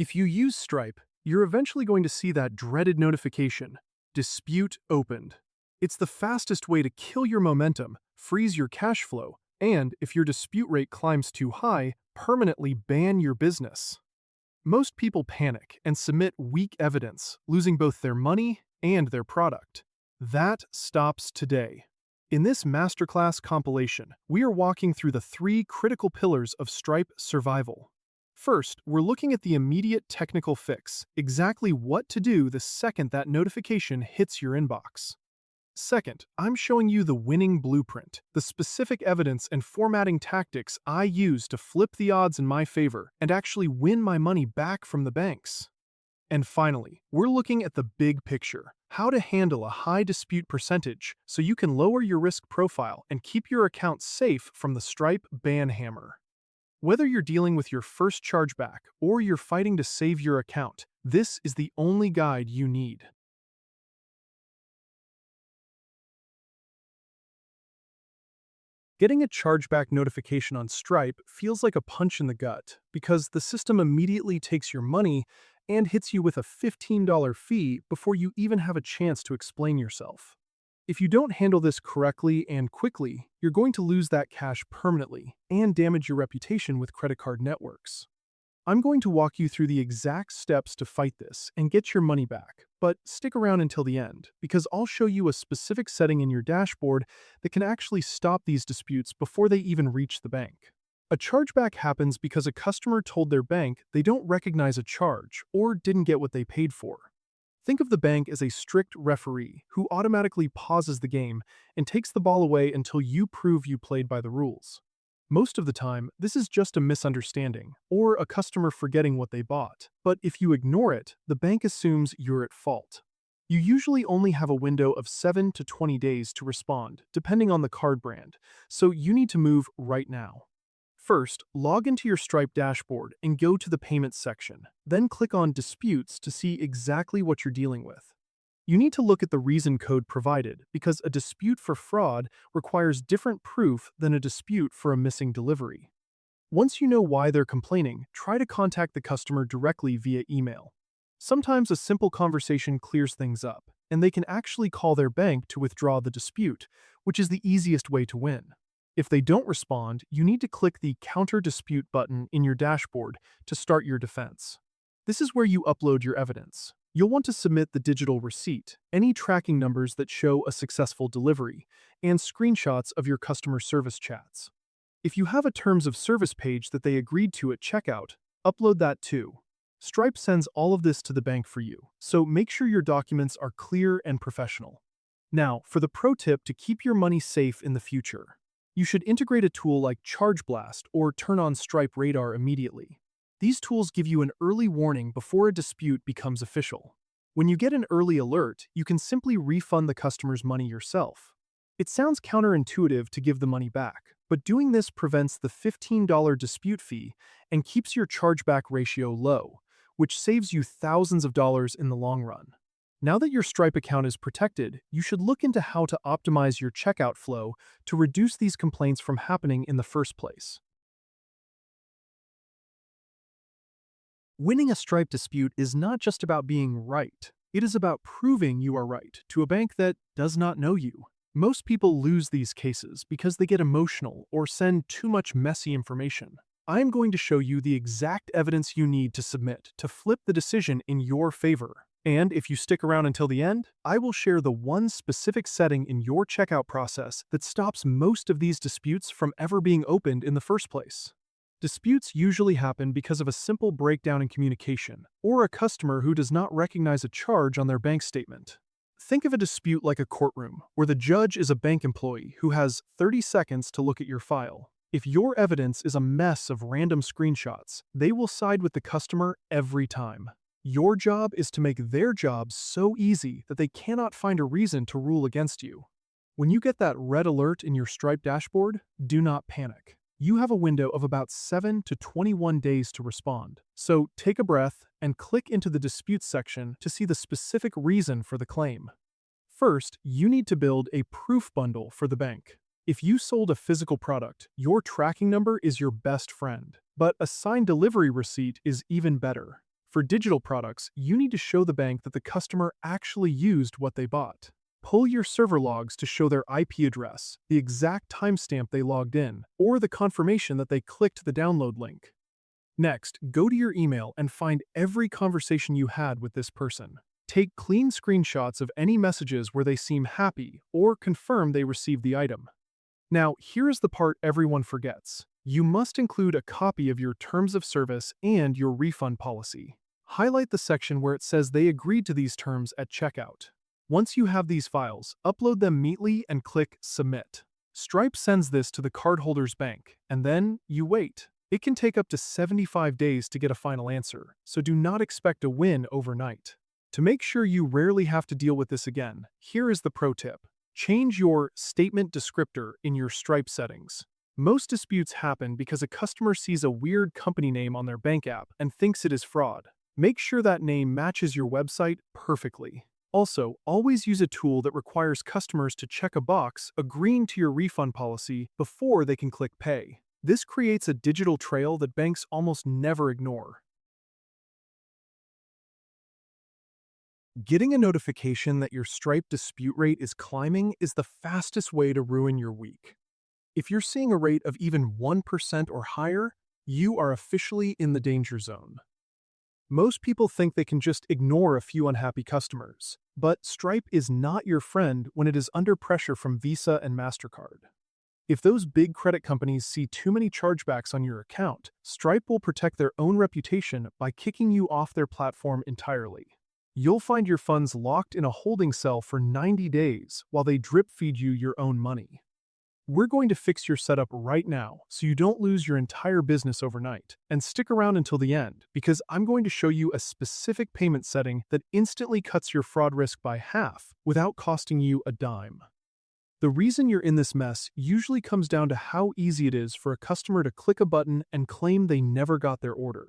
If you use Stripe, you're eventually going to see that dreaded notification, Dispute Opened. It's the fastest way to kill your momentum, freeze your cash flow, and, if your dispute rate climbs too high, permanently ban your business. Most people panic and submit weak evidence, losing both their money and their product. That stops today. In this masterclass compilation, we are walking through the 3 critical pillars of Stripe survival. First, we're looking at the immediate technical fix, exactly what to do the second that notification hits your inbox. Second, I'm showing you the winning blueprint, the specific evidence and formatting tactics I use to flip the odds in my favor and actually win my money back from the banks. And finally, we're looking at the big picture, how to handle a high dispute percentage so you can lower your risk profile and keep your account safe from the Stripe ban hammer. Whether you're dealing with your first chargeback or you're fighting to save your account, this is the only guide you need. Getting a chargeback notification on Stripe feels like a punch in the gut because the system immediately takes your money and hits you with a $15 fee before you even have a chance to explain yourself. If you don't handle this correctly and quickly, you're going to lose that cash permanently and damage your reputation with credit card networks. I'm going to walk you through the exact steps to fight this and get your money back, but stick around until the end, because I'll show you a specific setting in your dashboard that can actually stop these disputes before they even reach the bank. A chargeback happens because a customer told their bank they don't recognize a charge or didn't get what they paid for. Think of the bank as a strict referee who automatically pauses the game and takes the ball away until you prove you played by the rules. Most of the time, this is just a misunderstanding or a customer forgetting what they bought. But if you ignore it, the bank assumes you're at fault. You usually only have a window of 7 to 20 days to respond, depending on the card brand, so you need to move right now. First, log into your Stripe dashboard and go to the Payments section. Then click on Disputes to see exactly what you're dealing with. You need to look at the reason code provided because a dispute for fraud requires different proof than a dispute for a missing delivery. Once you know why they're complaining, try to contact the customer directly via email. Sometimes a simple conversation clears things up, and they can actually call their bank to withdraw the dispute, which is the easiest way to win. If they don't respond, you need to click the Counter Dispute button in your dashboard to start your defense. This is where you upload your evidence. You'll want to submit the digital receipt, any tracking numbers that show a successful delivery, and screenshots of your customer service chats. If you have a Terms of Service page that they agreed to at checkout, upload that too. Stripe sends all of this to the bank for you, so make sure your documents are clear and professional. Now, for the pro tip to keep your money safe in the future. You should integrate a tool like Chargeblast or turn on Stripe Radar immediately. These tools give you an early warning before a dispute becomes official. When you get an early alert, you can simply refund the customer's money yourself. It sounds counterintuitive to give the money back, but doing this prevents the $15 dispute fee and keeps your chargeback ratio low, which saves you thousands of dollars in the long run. Now that your Stripe account is protected, you should look into how to optimize your checkout flow to reduce these complaints from happening in the first place. Winning a Stripe dispute is not just about being right. It is about proving you are right to a bank that does not know you. Most people lose these cases because they get emotional or send too much messy information. I'm going to show you the exact evidence you need to submit to flip the decision in your favor. And if you stick around until the end, I will share the one specific setting in your checkout process that stops most of these disputes from ever being opened in the first place. Disputes usually happen because of a simple breakdown in communication, or a customer who does not recognize a charge on their bank statement. Think of a dispute like a courtroom, where the judge is a bank employee who has 30 seconds to look at your file. If your evidence is a mess of random screenshots, they will side with the customer every time. Your job is to make their job so easy that they cannot find a reason to rule against you. When you get that red alert in your Stripe dashboard, do not panic. You have a window of about 7 to 21 days to respond. So take a breath and click into the disputes section to see the specific reason for the claim. First, you need to build a proof bundle for the bank. If you sold a physical product, your tracking number is your best friend, but a signed delivery receipt is even better. For digital products, you need to show the bank that the customer actually used what they bought. Pull your server logs to show their IP address, the exact timestamp they logged in, or the confirmation that they clicked the download link. Next, go to your email and find every conversation you had with this person. Take clean screenshots of any messages where they seem happy or confirm they received the item. Now, here is the part everyone forgets. You must include a copy of your terms of service and your refund policy. Highlight the section where it says they agreed to these terms at checkout. Once you have these files, upload them neatly and click Submit. Stripe sends this to the cardholder's bank, and then you wait. It can take up to 75 days to get a final answer, so do not expect a win overnight. To make sure you rarely have to deal with this again, here is the pro tip. Change your statement descriptor in your Stripe settings. Most disputes happen because a customer sees a weird company name on their bank app and thinks it is fraud. Make sure that name matches your website perfectly. Also, always use a tool that requires customers to check a box agreeing to your refund policy before they can click Pay. This creates a digital trail that banks almost never ignore. Getting a notification that your Stripe dispute rate is climbing is the fastest way to ruin your week. If you're seeing a rate of even 1% or higher, you are officially in the danger zone. Most people think they can just ignore a few unhappy customers, but Stripe is not your friend when it is under pressure from Visa and MasterCard. If those big credit companies see too many chargebacks on your account, Stripe will protect their own reputation by kicking you off their platform entirely. You'll find your funds locked in a holding cell for 90 days while they drip feed you your own money. We're going to fix your setup right now so you don't lose your entire business overnight. And stick around until the end, because I'm going to show you a specific payment setting that instantly cuts your fraud risk by half without costing you a dime. The reason you're in this mess usually comes down to how easy it is for a customer to click a button and claim they never got their order.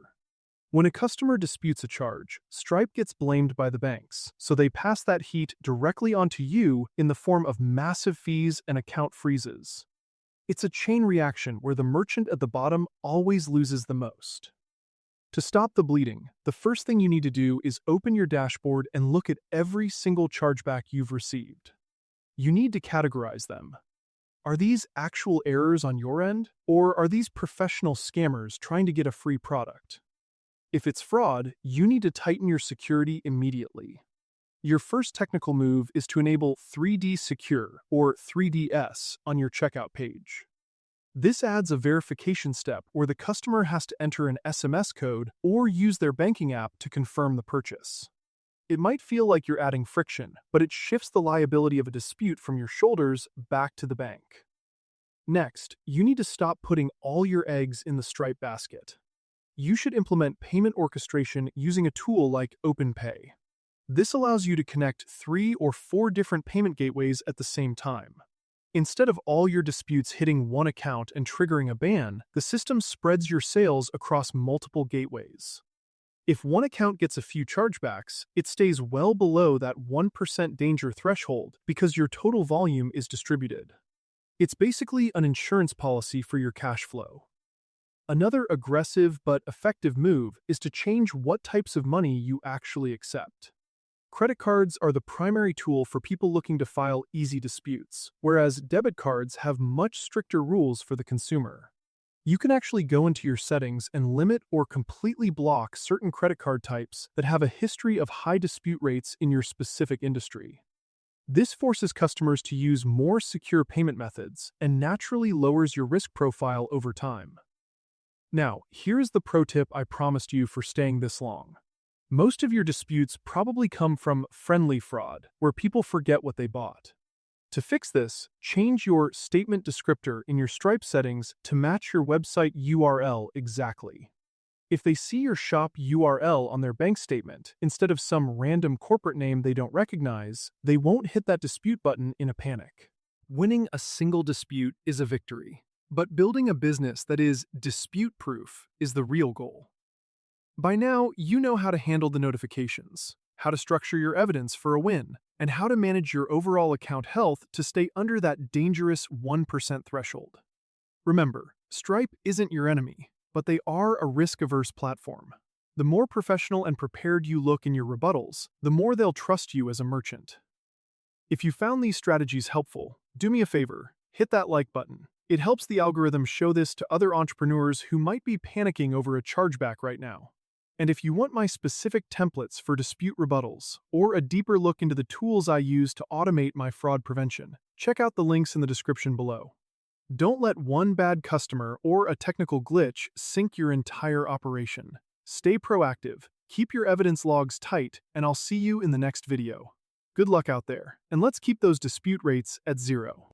When a customer disputes a charge, Stripe gets blamed by the banks, so they pass that heat directly onto you in the form of massive fees and account freezes. It's a chain reaction where the merchant at the bottom always loses the most. To stop the bleeding, the first thing you need to do is open your dashboard and look at every single chargeback you've received. You need to categorize them. Are these actual errors on your end, or are these professional scammers trying to get a free product? If it's fraud, you need to tighten your security immediately. Your first technical move is to enable 3D Secure, or 3DS, on your checkout page. This adds a verification step where the customer has to enter an SMS code or use their banking app to confirm the purchase. It might feel like you're adding friction, but it shifts the liability of a dispute from your shoulders back to the bank. Next, you need to stop putting all your eggs in the Stripe basket. You should implement payment orchestration using a tool like OpenPay. This allows you to connect 3 or 4 different payment gateways at the same time. Instead of all your disputes hitting one account and triggering a ban, the system spreads your sales across multiple gateways. If one account gets a few chargebacks, it stays well below that 1% danger threshold because your total volume is distributed. It's basically an insurance policy for your cash flow. Another aggressive but effective move is to change what types of money you actually accept. Credit cards are the primary tool for people looking to file easy disputes, whereas debit cards have much stricter rules for the consumer. You can actually go into your settings and limit or completely block certain credit card types that have a history of high dispute rates in your specific industry. This forces customers to use more secure payment methods and naturally lowers your risk profile over time. Now, here's the pro tip I promised you for staying this long. Most of your disputes probably come from friendly fraud, where people forget what they bought. To fix this, change your statement descriptor in your Stripe settings to match your website URL exactly. If they see your shop URL on their bank statement instead of some random corporate name they don't recognize, they won't hit that dispute button in a panic. Winning a single dispute is a victory, but building a business that is dispute-proof is the real goal. By now, you know how to handle the notifications, how to structure your evidence for a win, and how to manage your overall account health to stay under that dangerous 1% threshold. Remember, Stripe isn't your enemy, but they are a risk-averse platform. The more professional and prepared you look in your rebuttals, the more they'll trust you as a merchant. If you found these strategies helpful, do me a favor, hit that like button. It helps the algorithm show this to other entrepreneurs who might be panicking over a chargeback right now. And if you want my specific templates for dispute rebuttals, or a deeper look into the tools I use to automate my fraud prevention, check out the links in the description below. Don't let one bad customer or a technical glitch sink your entire operation. Stay proactive, keep your evidence logs tight, and I'll see you in the next video. Good luck out there, and let's keep those dispute rates at 0.